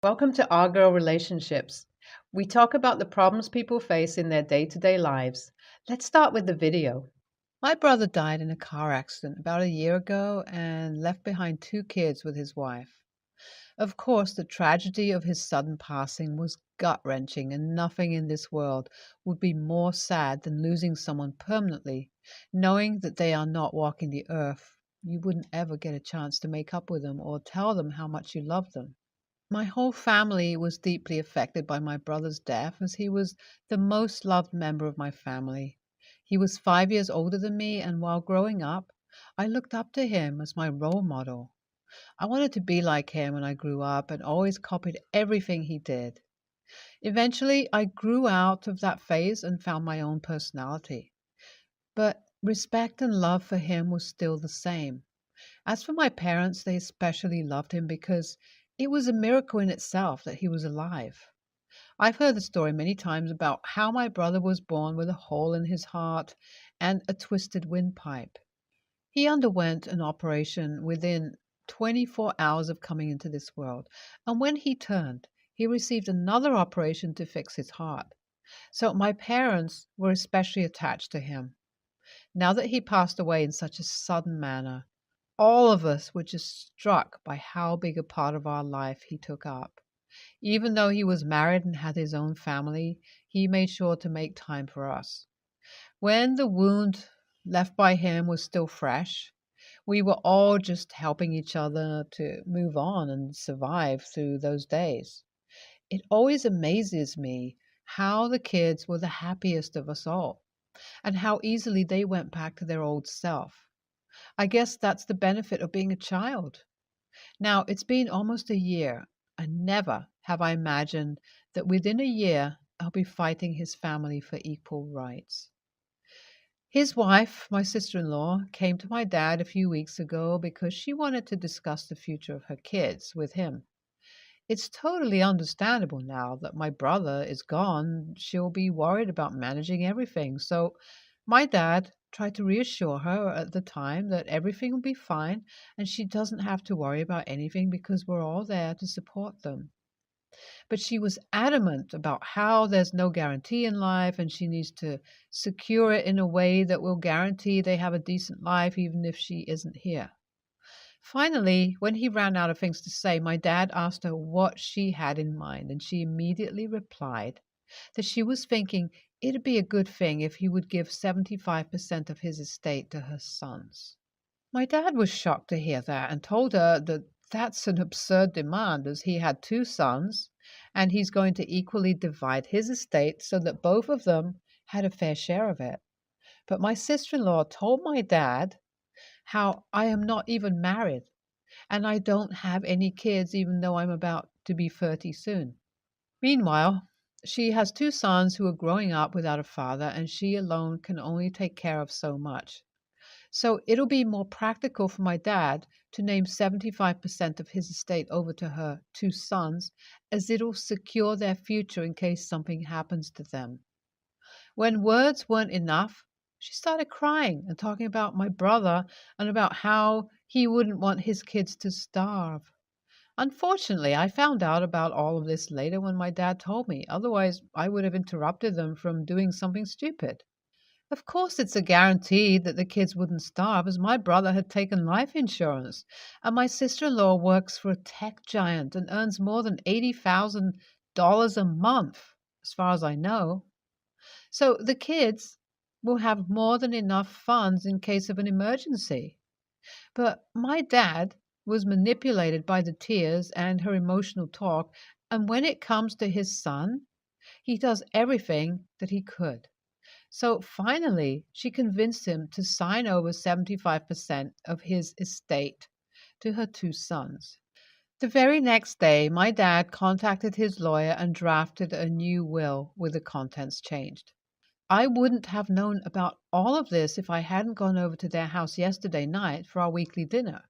Welcome to Our Girl Relationships. We talk about the problems people face in their day to day lives. Let's start with the video. My brother died in a car accident about a year ago and left behind two kids with his wife. Of course, the tragedy of his sudden passing was gut wrenching, and nothing in this world would be more sad than losing someone permanently, knowing that they are not walking the earth. You wouldn't ever get a chance to make up with them or tell them how much you love them. My whole family was deeply affected by my brother's death, as he was the most loved member of my family. He was 5 years older than me, and while growing up, I looked up to him as my role model. I wanted to be like him when I grew up and always copied everything he did. Eventually, I grew out of that phase and found my own personality. But respect and love for him was still the same. As for my parents, they especially loved him because it was a miracle in itself that he was alive. I've heard the story many times about how my brother was born with a hole in his heart and a twisted windpipe. He underwent an operation within 24 hours of coming into this world, and when he turned, he received another operation to fix his heart. So my parents were especially attached to him. Now that he passed away in such a sudden manner, all of us were just struck by how big a part of our life he took up. Even though he was married and had his own family, he made sure to make time for us. When the wound left by him was still fresh, we were all just helping each other to move on and survive through those days. It always amazes me how the kids were the happiest of us all and how easily they went back to their old self. I guess that's the benefit of being a child. Now, it's been almost a year, and never have I imagined that within a year I'll be fighting his family for equal rights. His wife, my sister in law, came to my dad a few weeks ago because she wanted to discuss the future of her kids with him. It's totally understandable now that my brother is gone. She'll be worried about managing everything. So my dad tried to reassure her at the time that everything will be fine and she doesn't have to worry about anything because we're all there to support them. But she was adamant about how there's no guarantee in life and she needs to secure it in a way that will guarantee they have a decent life even if she isn't here. Finally, when he ran out of things to say, my dad asked her what she had in mind, and she immediately replied that she was thinking it'd be a good thing if he would give 75% of his estate to her sons. My dad was shocked to hear that and told her that that's an absurd demand as he had two sons and he's going to equally divide his estate so that both of them had a fair share of it. But my sister in law told my dad how I am not even married and I don't have any kids even though I'm about to be 30 soon. Meanwhile, she has two sons who are growing up without a father and she alone can only take care of so much. So it'll be more practical for my dad to name 75% of his estate over to her two sons, as it'll secure their future in case something happens to them. When words weren't enough, she started crying and talking about my brother and about how he wouldn't want his kids to starve. Unfortunately, I found out about all of this later when my dad told me. Otherwise, I would have interrupted them from doing something stupid. Of course, it's a guarantee that the kids wouldn't starve, as my brother had taken life insurance, and my sister in law works for a tech giant and earns more than $80,000 a month, as far as I know. So the kids will have more than enough funds in case of an emergency. But my dad was manipulated by the tears and her emotional talk, and when it comes to his son, he does everything that he could. So finally, she convinced him to sign over 75% of his estate to her two sons. The very next day, my dad contacted his lawyer and drafted a new will with the contents changed. I wouldn't have known about all of this if I hadn't gone over to their house yesterday night for our weekly dinner.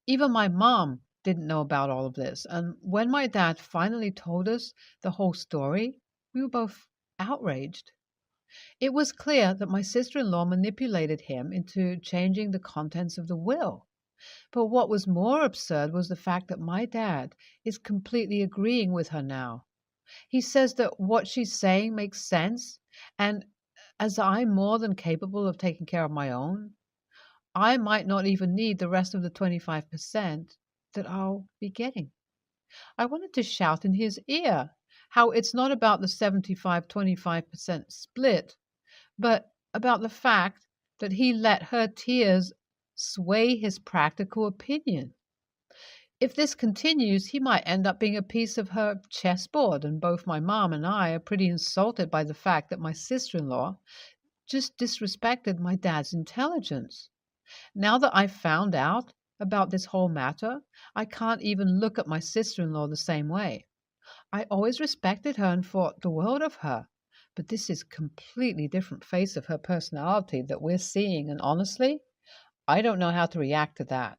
Even my mom didn't know about all of this, and when my dad finally told us the whole story, we were both outraged. It was clear that my sister in law manipulated him into changing the contents of the will. But what was more absurd was the fact that my dad is completely agreeing with her now. He says that what she's saying makes sense, and as I'm more than capable of taking care of my own, I might not even need the rest of the 25% that I'll be getting. I wanted to shout in his ear how it's not about the 75-25% split, but about the fact that he let her tears sway his practical opinion. If this continues, he might end up being a piece of her chessboard, and both my mom and I are pretty insulted by the fact that my sister-in-law just disrespected my dad's intelligence. Now that I've found out about this whole matter, I can't even look at my sister-in-law the same way. I always respected her and thought the world of her, but this is a completely different face of her personality that we're seeing, and honestly, I don't know how to react to that.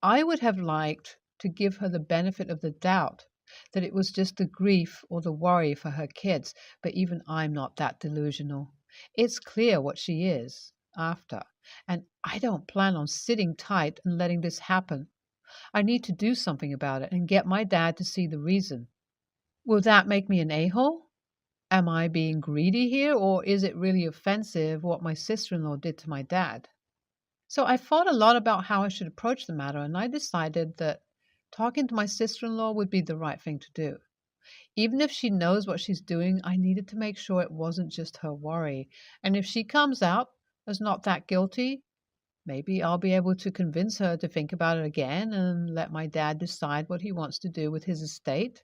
I would have liked to give her the benefit of the doubt that it was just the grief or the worry for her kids, but even I'm not that delusional. It's clear what she is after, and I don't plan on sitting tight and letting this happen. I need to do something about it and get my dad to see the reason. Will that make me an a-hole? Am I being greedy here, or is it really offensive what my sister-in-law did to my dad? So I thought a lot about how I should approach the matter, and I decided that talking to my sister-in-law would be the right thing to do. Even if she knows what she's doing, I needed to make sure it wasn't just her worry. And if she comes out as not that guilty, maybe I'll be able to convince her to think about it again and let my dad decide what he wants to do with his estate,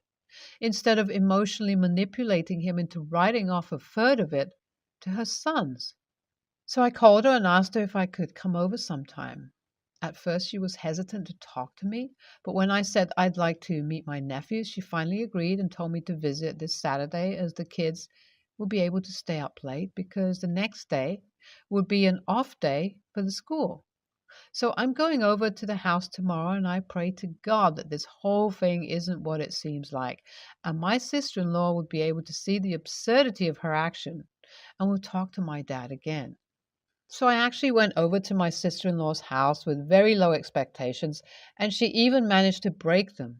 instead of emotionally manipulating him into writing off a third of it to her sons. So I called her and asked her if I could come over sometime. At first, she was hesitant to talk to me, but when I said I'd like to meet my nephews, she finally agreed and told me to visit this Saturday, as the kids would be able to stay up late because the next day would be an off day for the school. So I'm going over to the house tomorrow, and I pray to God that this whole thing isn't what it seems like, and my sister-in-law would be able to see the absurdity of her action, and will talk to my dad again. So I actually went over to my sister-in-law's house with very low expectations, and she even managed to break them.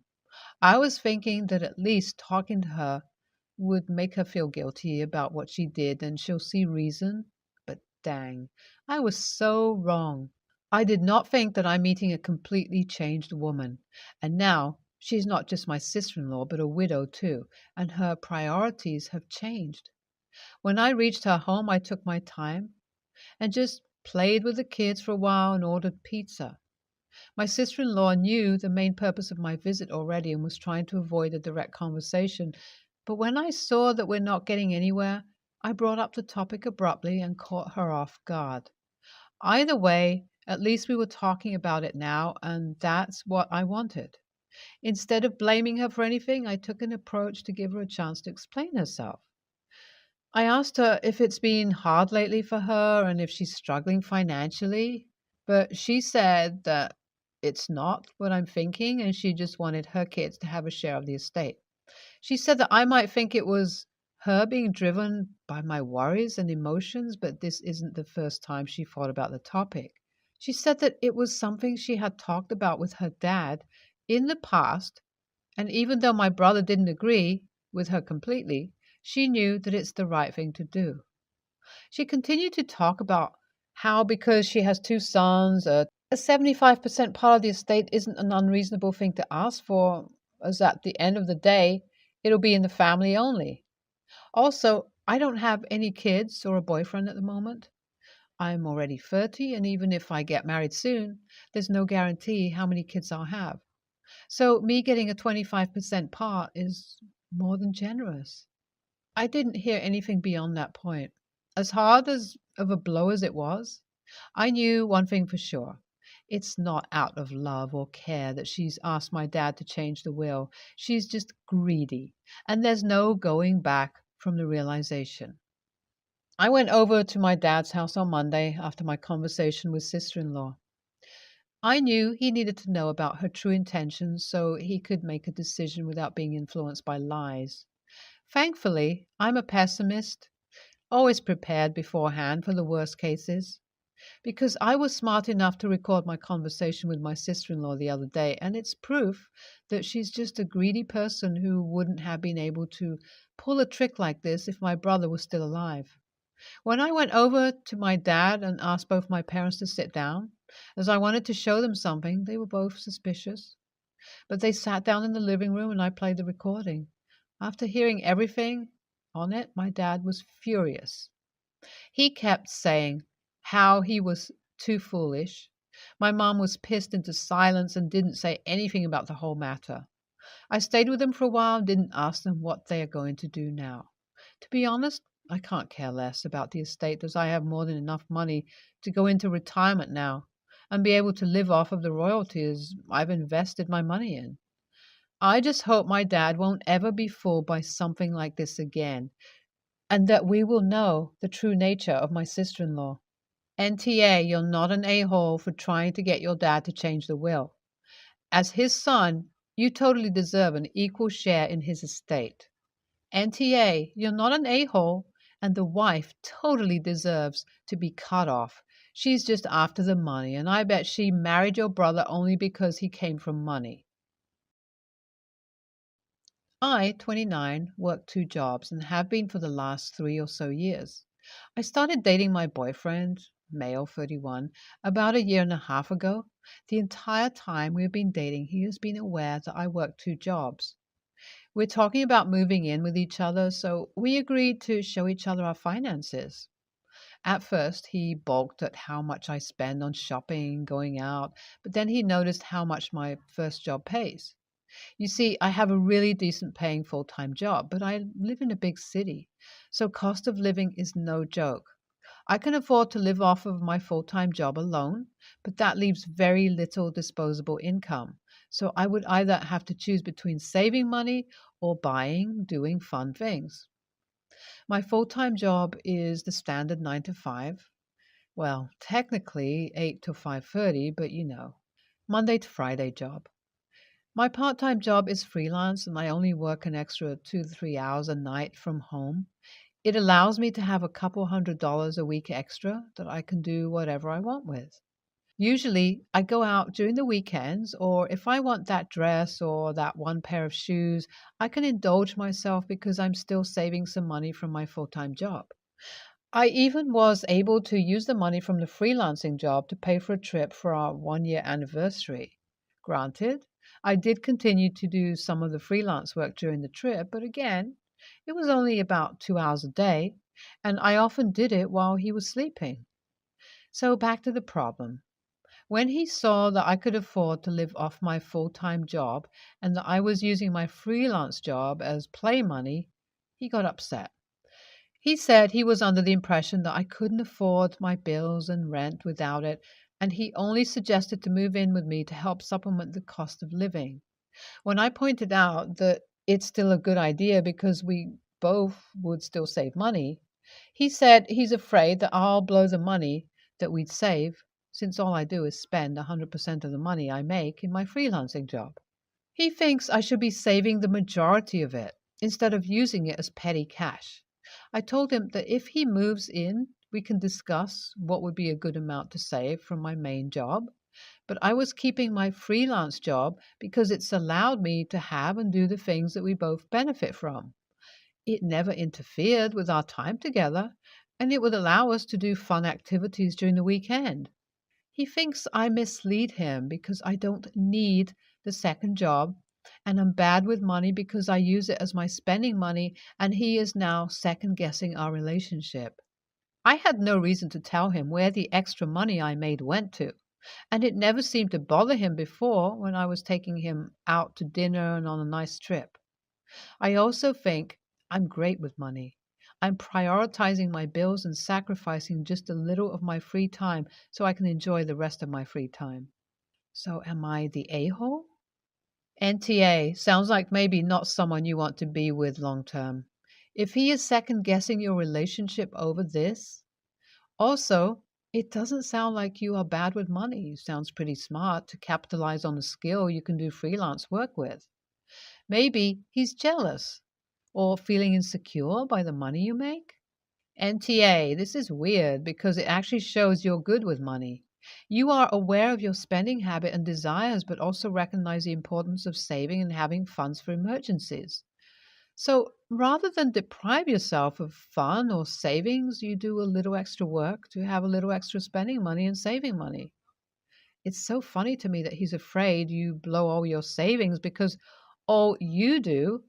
I was thinking that at least talking to her would make her feel guilty about what she did and she'll see reason. But dang, I was so wrong. I did not think that I'm meeting a completely changed woman. And now she's not just my sister-in-law, but a widow too, and her priorities have changed. When I reached her home, I took my time and just played with the kids for a while and ordered pizza. My sister-in-law knew the main purpose of my visit already and was trying to avoid a direct conversation. But when I saw that we're not getting anywhere, I brought up the topic abruptly and caught her off guard. Either way, at least we were talking about it now, and that's what I wanted. Instead of blaming her for anything, I took an approach to give her a chance to explain herself. I asked her if it's been hard lately for her and if she's struggling financially, but she said that it's not what I'm thinking and she just wanted her kids to have a share of the estate. She said that I might think it was her being driven by my worries and emotions, but this isn't the first time she thought about the topic. She said that it was something she had talked about with her dad in the past, and even though my brother didn't agree with her completely, she knew that it's the right thing to do. She continued to talk about how, because she has two sons, a 75% part of the estate isn't an unreasonable thing to ask for, as at the end of the day, it'll be in the family only. Also, I don't have any kids or a boyfriend at the moment. I'm already 30, and even if I get married soon, there's no guarantee how many kids I'll have. So, me getting a 25% part is more than generous. I didn't hear anything beyond that point. As hard as of a blow as it was, I knew one thing for sure. It's not out of love or care that she's asked my dad to change the will. She's just greedy, and there's no going back from the realization. I went over to my dad's house on Monday after my conversation with sister-in-law. I knew he needed to know about her true intentions so he could make a decision without being influenced by lies. Thankfully, I'm a pessimist, always prepared beforehand for the worst cases. because I was smart enough to record my conversation with my sister in law the other day, and it's proof that she's just a greedy person who wouldn't have been able to pull a trick like this if my brother was still alive. When I went over to my dad and asked both my parents to sit down, as I wanted to show them something, they were both suspicious. But they sat down in the living room and I played the recording. After hearing everything on it, my dad was furious. He kept saying how he was too foolish. My mom was pissed into silence and didn't say anything about the whole matter. I stayed with them for a while and didn't ask them what they are going to do now. To be honest, I can't care less about the estate as I have more than enough money to go into retirement now and be able to live off of the royalties I've invested my money in. I just hope my dad won't ever be fooled by something like this again, and that we will know the true nature of my sister in law. NTA, you're not an a hole for trying to get your dad to change the will. As his son, you totally deserve an equal share in his estate. NTA, you're not an a hole, and the wife totally deserves to be cut off. She's just after the money, and I bet she married your brother only because he came from money. I, 29, work two jobs and have been for the last 3 or so years. I started dating my boyfriend, male 31, about a year and a half ago. The entire time we've been dating, he has been aware that I work two jobs. We're talking about moving in with each other, so we agreed to show each other our finances. At first, he balked at how much I spend on shopping, going out, but then he noticed how much my first job pays. You see, I have a really decent paying full time job, but I live in a big city, so cost of living is no joke. I can afford to live off of my full time job alone, but that leaves very little disposable income. So I would either have to choose between saving money or buying, doing fun things. My full time job is the standard 9 to 5. Well, technically 8 to 5:30, but Monday to Friday job. My part time job is freelance and I only work an extra 2 to 3 hours a night from home. It allows me to have a couple $100 a week extra that I can do whatever I want with. Usually, I go out during the weekends, or if I want that dress or that one pair of shoes, I can indulge myself because I'm still saving some money from my full time job. I even was able to use the money from the freelancing job to pay for a trip for our 1 year anniversary. Granted, I did continue to do some of the freelance work during the trip, but again, it was only about 2 hours a day, and I often did it while he was sleeping. So back to the problem. When he saw that I could afford to live off my full time job and that I was using my freelance job as play money, he got upset. He said he was under the impression that I couldn't afford my bills and rent without it, and he only suggested to move in with me to help supplement the cost of living. When I pointed out that it's still a good idea because we both would still save money, he said he's afraid that I'll blow the money that we'd save, since all I do is spend 100% of the money I make in my freelancing job. He thinks I should be saving the majority of it instead of using it as petty cash. I told him that if he moves in, we can discuss what would be a good amount to save from my main job. But I was keeping my freelance job because it's allowed me to have and do the things that we both benefit from. It never interfered with our time together, and it would allow us to do fun activities during the weekend. He thinks I mislead him because I don't need the second job, and I'm bad with money because I use it as my spending money, and he is now second guessing our relationship. I had no reason to tell him where the extra money I made went to, and it never seemed to bother him before when I was taking him out to dinner and on a nice trip. I also think I'm great with money. I'm prioritizing my bills and sacrificing just a little of my free time so I can enjoy the rest of my free time. So, am I the a hole? NTA sounds like maybe not someone you want to be with long term. If he is second guessing your relationship over this, also, it doesn't sound like you are bad with money. Sounds pretty smart to capitalize on a skill you can do freelance work with. Maybe he's jealous or feeling insecure by the money you make. NTA, this is weird because it actually shows you're good with money. You are aware of your spending habit and desires, but also recognize the importance of saving and having funds for emergencies. So rather than deprive yourself of fun or savings, you do a little extra work to have a little extra spending money and saving money. It's so funny to me that he's afraid you blow all your savings because all you do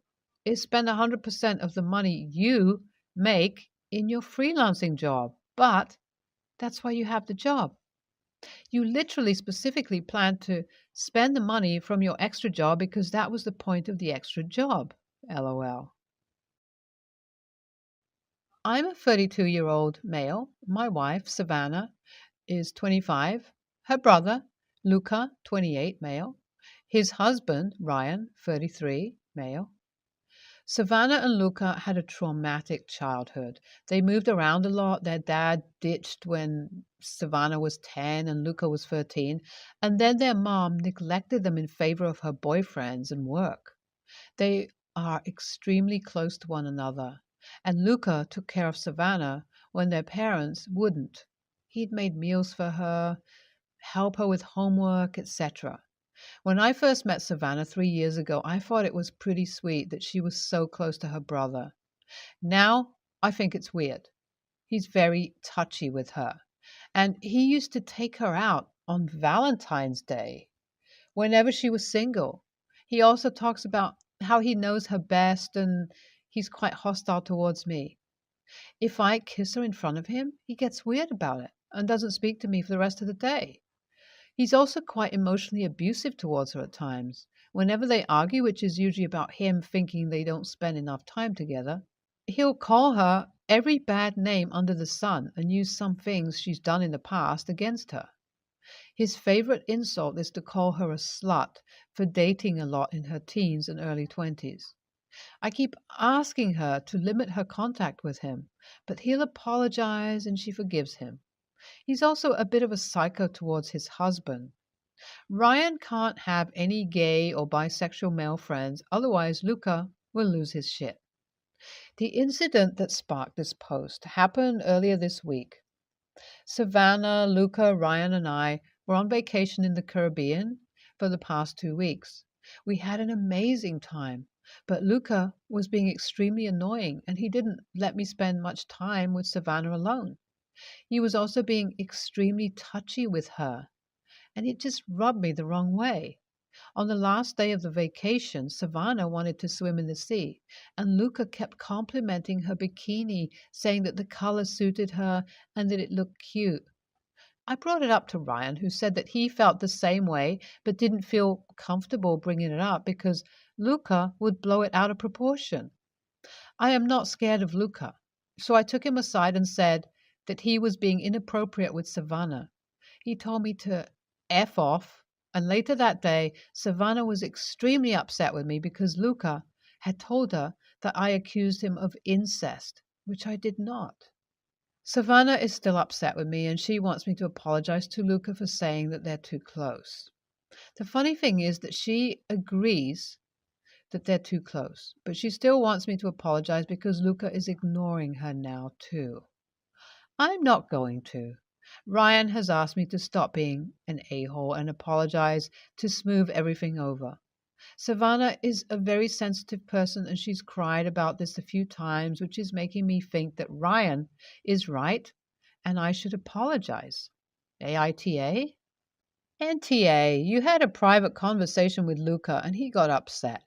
is spend 100% of the money you make in your freelancing job. But that's why you have the job. You literally specifically plan to spend the money from your extra job because that was the point of the extra job. LOL. I'm a 32-year-old male. My wife, Savannah, is 25. Her brother, Luca, 28, male. His husband, Ryan, 33, male. Savannah and Luca had a traumatic childhood. They moved around a lot. Their dad ditched when Savannah was 10 and Luca was 13, and then their mom neglected them in favor of her boyfriends and work. They are extremely close to one another, and Luca took care of Savannah when their parents wouldn't. He'd made meals for her, help her with homework, etc. When I first met Savannah 3 years ago, I thought it was pretty sweet that she was so close to her brother. Now, I think it's weird. He's very touchy with her. And he used to take her out on Valentine's Day whenever she was single. He also talks about how he knows her best and he's quite hostile towards me. If I kiss her in front of him, he gets weird about it and doesn't speak to me for the rest of the day. He's also quite emotionally abusive towards her at times. Whenever they argue, which is usually about him thinking they don't spend enough time together, he'll call her every bad name under the sun and use some things she's done in the past against her. His favorite insult is to call her a slut for dating a lot in her teens and early 20s. I keep asking her to limit her contact with him, but he'll apologize and she forgives him. He's also a bit of a psycho towards his husband. Ryan can't have any gay or bisexual male friends, otherwise Luca will lose his shit. The incident that sparked this post happened earlier this week. Savannah, Luca, Ryan, and I were on vacation in the Caribbean for the past 2 weeks. We had an amazing time, but Luca was being extremely annoying and he didn't let me spend much time with Savannah alone. He was also being extremely touchy with her, and it just rubbed me the wrong way. On the last day of the vacation, Savannah wanted to swim in the sea, and Luca kept complimenting her bikini, saying that the color suited her and that it looked cute. I brought it up to Ryan, who said that he felt the same way but didn't feel comfortable bringing it up because Luca would blow it out of proportion. I am not scared of Luca, so I took him aside and said that he was being inappropriate with Savannah. He told me to F off, and later that day, Savannah was extremely upset with me because Luca had told her that I accused him of incest, which I did not. Savannah is still upset with me, and she wants me to apologize to Luca for saying that they're too close. The funny thing is that she agrees that they're too close, but she still wants me to apologize because Luca is ignoring her now, too. I'm not going to. Ryan has asked me to stop being an a-hole and apologize to smooth everything over. Savannah is a very sensitive person and she's cried about this a few times, which is making me think that Ryan is right and I should apologize. AITA? NTA, you had a private conversation with Luca and he got upset.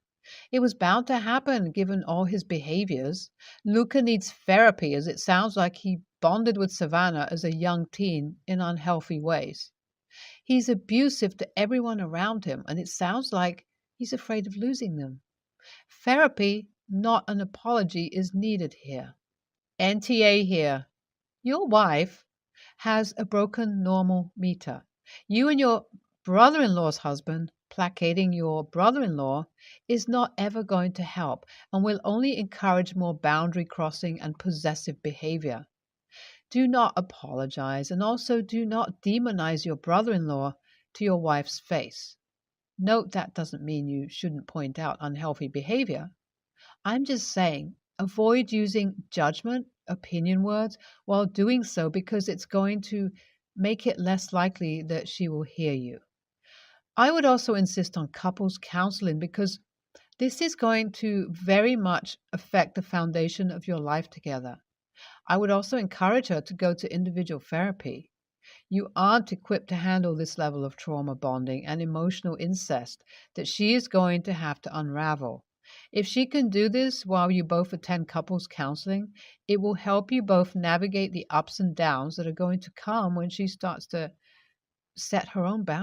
It was bound to happen given all his behaviors. Luca needs therapy as it sounds like he bonded with Savannah as a young teen in unhealthy ways. He's abusive to everyone around him and it sounds like he's afraid of losing them. Therapy, not an apology, is needed here. NTA here. Your wife has a broken normal meter. You and your brother-in-law's husband placating your brother-in-law is not ever going to help and will only encourage more boundary crossing and possessive behavior. Do not apologize and also do not demonize your brother-in-law to your wife's face. Note that doesn't mean you shouldn't point out unhealthy behavior. I'm just saying Avoid using judgment, opinion words while doing so because it's going to make it less likely that she will hear you. I would also insist on couples counseling because this is going to very much affect the foundation of your life together. I would also encourage her to go to individual therapy. You aren't equipped to handle this level of trauma bonding and emotional incest that she is going to have to unravel. If she can do this while you both attend couples counseling, it will help you both navigate the ups and downs that are going to come when she starts to set her own boundaries.